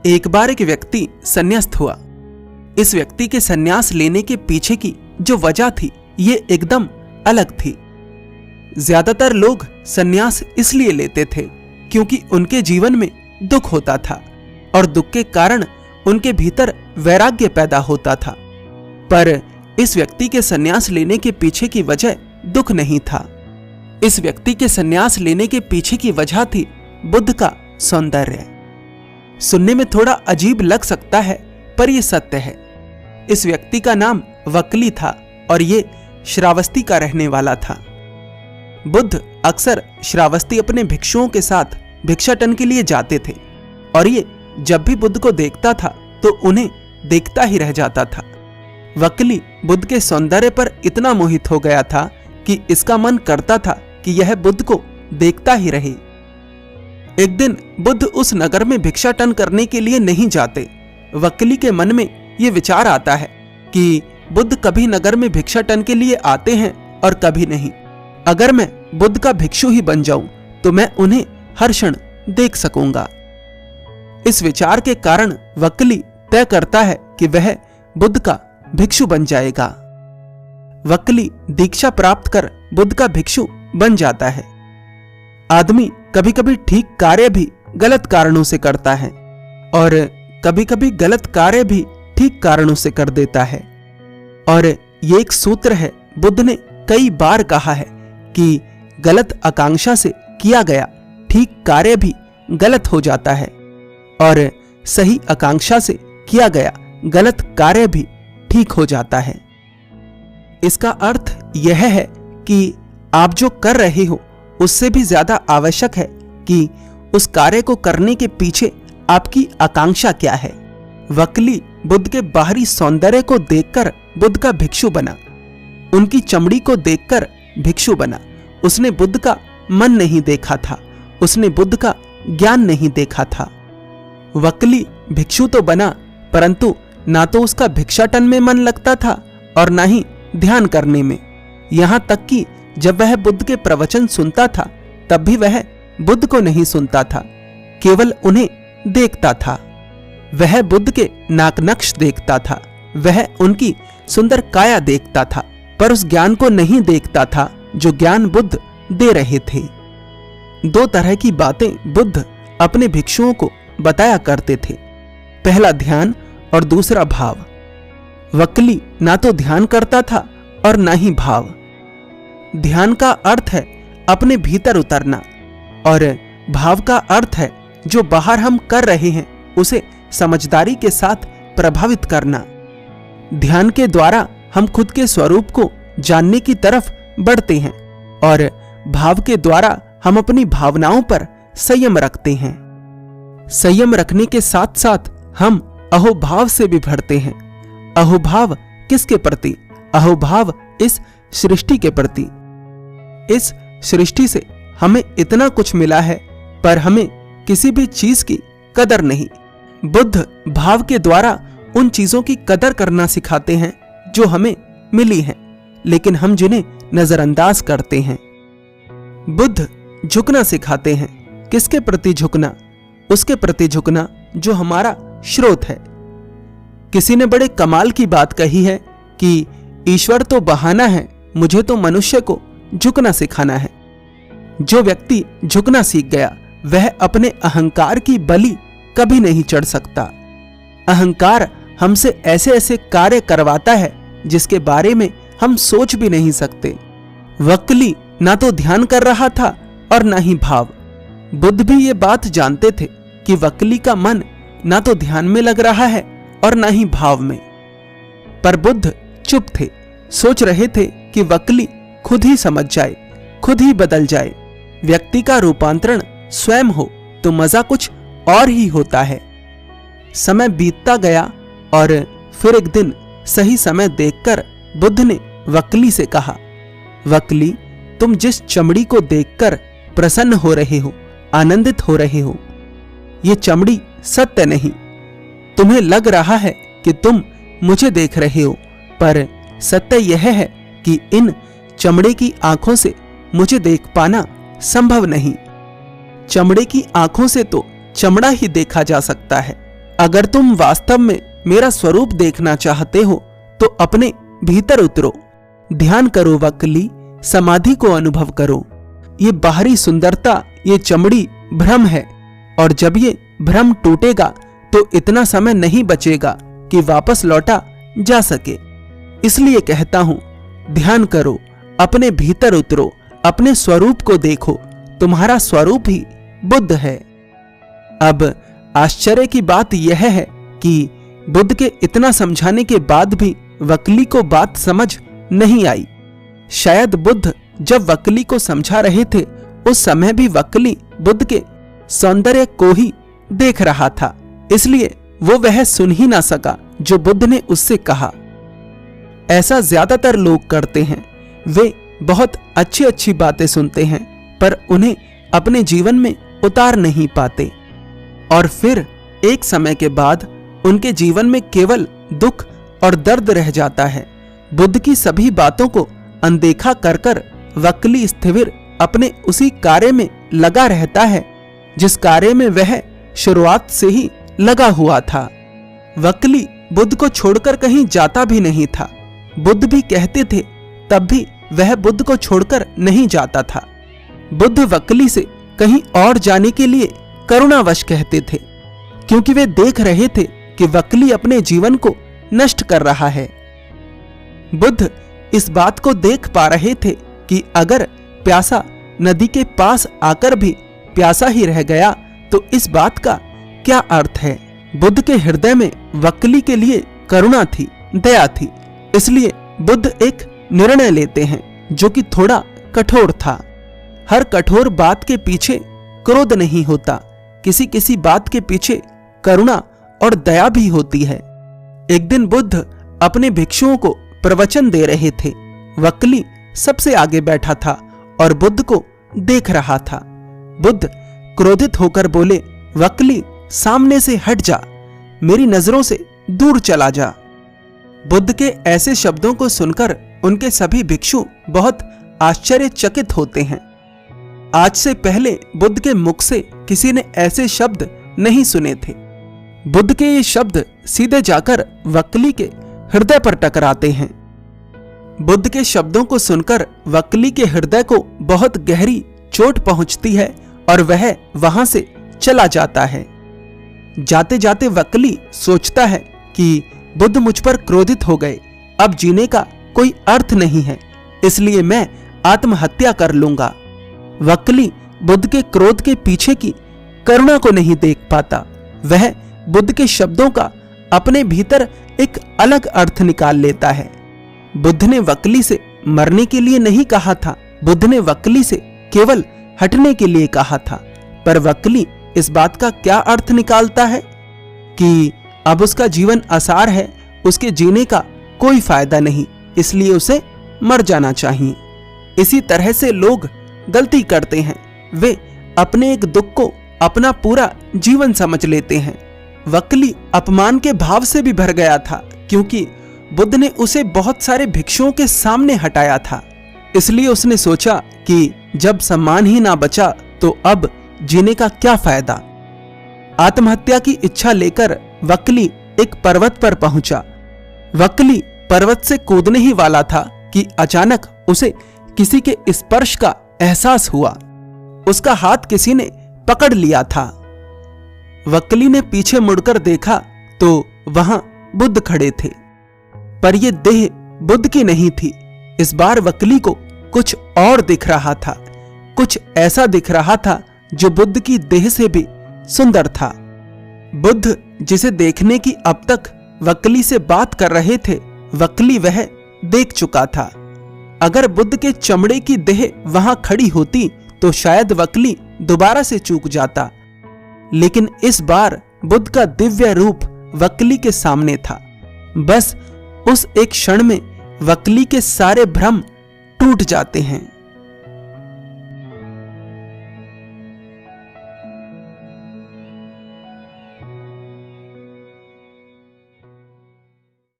एक बार एक व्यक्ति संन्यास्त हुआ। इस व्यक्ति के संन्यास लेने के पीछे की जो वजह थी ये एकदम अलग थी। ज्यादातर लोग संन्यास इसलिए लेते थे क्योंकि उनके जीवन में दुख होता था और दुख के कारण उनके भीतर वैराग्य पैदा होता था। पर इस व्यक्ति के संन्यास लेने के पीछे की वजह दुख नहीं था। इस व्यक्ति के संन्यास लेने के पीछे की वजह थी बुद्ध का सौंदर्य। सुनने में थोड़ा अजीब लग सकता है पर यह सत्य है। इस व्यक्ति का नाम वक्ली था और ये श्रावस्ती का रहने वाला था। बुद्ध अक्सर श्रावस्ती अपने भिक्षुओं के साथ भिक्षाटन के लिए जाते थे और ये जब भी बुद्ध को देखता था तो उन्हें देखता ही रह जाता था। वक्ली बुद्ध के सौंदर्य पर इतना मोहित हो गया था कि इसका मन करता था कि यह बुद्ध को देखता ही रहे। एक दिन बुद्ध उस नगर में भिक्षाटन करने के लिए नहीं जाते। वक्ली के मन में यह विचार आता है कि बुद्ध कभी नगर में भिक्षाटन के लिए आते हैं और कभी नहीं। अगर मैं बुद्ध का भिक्षु ही बन जाऊं तो मैं उन्हें हर क्षण देख सकूंगा। इस विचार के कारण वक्ली तय करता है कि वह बुद्ध का भिक्षु बन जाएगा। वक्ली दीक्षा प्राप्त कर बुद्ध का भिक्षु बन जाता है। आदमी कभी कभी ठीक कार्य भी गलत कारणों से करता है और कभी कभी गलत कार्य भी ठीक कारणों से कर देता है। और ये एक सूत्र है, बुद्ध ने कई बार कहा है कि गलत आकांक्षा से किया गया ठीक कार्य भी गलत हो जाता है और सही आकांक्षा से किया गया गलत कार्य भी ठीक हो जाता है। इसका अर्थ यह है कि आप जो कर रहे हो उससे भी ज्यादा आवश्यक है कि उस कार्य को करने के पीछे आपकी आकांक्षा क्या है। वक्ली बुद्ध के बाहरी सौंदर्य को देखकर बुद्ध का भिक्षु बना। उनकी चमड़ी को देखकर भिक्षु बना। उसने बुद्ध का मन नहीं देखा था, उसने बुद्ध का ज्ञान नहीं देखा था। वक्ली भिक्षु तो बना परंतु ना तो उसका भिक्षाटन में मन लगता था और ना ही ध्यान करने में। यहां तक कि जब वह बुद्ध के प्रवचन सुनता था तब भी वह बुद्ध को नहीं सुनता था, केवल उन्हें देखता था। वह बुद्ध के नाक-नक्श देखता था, वह उनकी सुंदर काया देखता था, पर उस ज्ञान को नहीं देखता था जो ज्ञान बुद्ध दे रहे थे। दो तरह की बातें बुद्ध अपने भिक्षुओं को बताया करते थे, पहला ध्यान और दूसरा भाव। वक्ली ना तो ध्यान करता था और ना ही भाव। ध्यान का अर्थ है अपने भीतर उतरना और भाव का अर्थ है जो बाहर हम कर रहे हैं उसे समझदारी के साथ प्रभावित करना। ध्यान के द्वारा हम खुद के स्वरूप को जानने की तरफ बढ़ते हैं और भाव के द्वारा हम अपनी भावनाओं पर संयम रखते हैं। संयम रखने के साथ साथ हम अहोभाव से भी भरते हैं। अहोभाव किसके प्रति? अहोभाव इस सृष्टि के प्रति। इस सृष्टि से हमें इतना कुछ मिला है पर हमें किसी भी चीज की कदर नहीं। बुद्ध भाव के द्वारा उन चीजों की कदर करना सिखाते हैं जो हमें मिली हैं लेकिन हम जिन्हें नजरअंदाज करते हैं। बुद्ध झुकना सिखाते हैं। किसके प्रति झुकना? उसके प्रति झुकना जो हमारा स्रोत है। किसी ने बड़े कमाल की बात कही है कि ईश्वर तो बहाना है, मुझे तो मनुष्य को झुकना सिखाना है। जो व्यक्ति झुकना सीख गया वह अपने अहंकार की बलि कभी नहीं चढ़ सकता। अहंकार हमसे ऐसे ऐसे कार्य करवाता है जिसके बारे में हम सोच भी नहीं सकते। वक्ली ना तो ध्यान कर रहा था और ना ही भाव। बुद्ध भी ये बात जानते थे कि वक्ली का मन ना तो ध्यान में लग रहा है और ना ही भाव में। पर बुद्ध चुप थे, सोच रहे थे कि वक्ली खुद ही समझ जाए, खुद ही बदल जाए। व्यक्ति का रूपांतरण स्वयं हो तो मजा कुछ और ही होता है। समय बीतता गया और फिर एक दिन सही समय देखकर बुद्ध ने वक्ली से कहा, वक्ली, तुम जिस चमड़ी को देखकर प्रसन्न हो रहे हो, आनंदित हो रहे हो, ये चमड़ी सत्य नहीं। तुम्हें लग रहा है कि तुम मुझे देख रहे हो, पर सत्य यह है कि इन चमड़े की आंखों से मुझे देख पाना संभव नहीं। चमड़े की आंखों से तो चमड़ा ही देखा जा सकता है, अगर तुम वास्तव में मेरा स्वरूप देखना चाहते हो तो अपने भीतर उतरो, ध्यान करो वक्ली, समाधि को अनुभव करो। ये बाहरी सुंदरता, ये चमड़ी भ्रम है, और जब ये भ्रम टूटेगा तो इतना समय नहीं बचेगा कि वापस लौटा जा सके। इसलिए कहता हूं, ध्यान करो, अपने भीतर उतरो, अपने स्वरूप को देखो। तुम्हारा स्वरूप ही बुद्ध है। अब आश्चर्य की बात यह है कि बुद्ध के इतना समझाने के बाद भी वक्ली को बात समझ नहीं आई। शायद बुद्ध जब वक्ली को समझा रहे थे उस समय भी वक्ली बुद्ध के सौंदर्य को ही देख रहा था, इसलिए वो वह सुन ही ना सका जो बुद्ध ने उससे कहा। ऐसा ज्यादातर लोग करते हैं, वे बहुत अच्छी अच्छी बातें सुनते हैं पर उन्हें अपने जीवन में उतार नहीं पाते, और फिर एक समय के बाद उनके जीवन में केवल दुख और दर्द रह जाता है। बुद्ध की सभी बातों को अनदेखा कर कर वक्ली स्थिर अपने उसी कार्य में लगा रहता है जिस कार्य में वह शुरुआत से ही लगा हुआ था। वक्ली बुद्ध को छोड़कर कहीं जाता भी नहीं था। बुद्ध भी कहते थे तब भी वह बुद्ध को छोड़कर नहीं जाता था। बुद्ध वक्ली से कहीं और जाने के लिए करुणावश कहते थे, क्योंकि वे देख रहे थे कि वक्ली अपने जीवन को नष्ट कर रहा है। बुद्ध इस बात को देख पा रहे थे कि अगर प्यासा नदी के पास आकर भी प्यासा ही रह गया तो इस बात का क्या अर्थ है। बुद्ध के हृदय में वक्ली के लिए करुणा थी, दया थी। इसलिए बुद्ध एक निर्णय लेते हैं जो कि थोड़ा कठोर था। हर कठोर बात के पीछे क्रोध नहीं होता, किसी किसी बात के पीछे करुणा और दया भी होती है। एक दिन बुद्ध अपने भिक्षुओं को प्रवचन दे रहे थे। वक्ली सबसे आगे बैठा था और बुद्ध को देख रहा था। बुद्ध क्रोधित होकर बोले, वक्ली सामने से हट जा, मेरी नजरों से दूर चला जा। बुद्ध के ऐसे शब्दों को सुनकर उनके सभी भिक्षु बहुत आश्चर्यचकित होते हैं। आज से पहले बुद्ध के मुख से किसी ने ऐसे शब्द नहीं सुने थे। बुद्ध के ये शब्द सीधे जाकर वक्ली के हृदय पर टकराते हैं। बुद्ध के शब्दों को सुनकर वक्ली के हृदय को बहुत गहरी चोट पहुंचती है और वह वहां से चला जाता है। जाते जाते वक्ली सोचता है कि बुद्ध मुझ पर क्रोधित हो गए, अब जीने का कोई अर्थ नहीं है, इसलिए मैं आत्महत्या कर लूंगा। वक्ली बुद्ध के क्रोध के पीछे की करुणा को नहीं देख पाता। वह बुद्ध के शब्दों का अपने भीतर एक अलग अर्थ निकाल लेता है। बुद्ध ने वक्ली से मरने के लिए नहीं कहा था, बुद्ध ने वक्ली से केवल हटने के लिए कहा था। पर वक्ली इस बात का क्या अर्थ निकालता है कि अब उसका जीवन आसार है, उसके जीने का कोई फायदा नहीं, इसलिए उसे मर जाना चाहिए। इसी तरह से लोग गलती करते हैं, वे अपने एक दुख को अपना पूरा जीवन समझ लेते हैं। वक्ली अपमान के भाव से भी भर गया था, क्योंकि बुद्ध ने उसे बहुत सारे भिक्षुओं के सामने हटाया था। इसलिए उसने सोचा कि जब सम्मान ही ना बचा तो अब जीने का क्या फायदा। आत्महत्या की इच्छा लेकर वक्ली एक पर्वत पर पहुंचा। वक्ली पर्वत से कूदने ही वाला था कि अचानक उसे किसी के स्पर्श का एहसास हुआ। उसका हाथ किसी ने पकड़ लिया था। वक्ली ने पीछे मुड़कर देखा तो वहां बुद्ध खड़े थे, पर यह देह बुद्ध की नहीं थी। इस बार वक्ली को कुछ और दिख रहा था, कुछ ऐसा दिख रहा था जो बुद्ध की देह से भी सुंदर था। बुद्ध जिसे देखने की अब तक वक्ली से बात कर रहे थे, वक्ली वह देख चुका था। अगर बुद्ध के चमड़े की देह वहां खड़ी होती तो शायद वक्ली दोबारा से चूक जाता, लेकिन इस बार बुद्ध का दिव्य रूप वक्ली के सामने था। बस उस एक क्षण में वक्ली के सारे भ्रम टूट जाते हैं।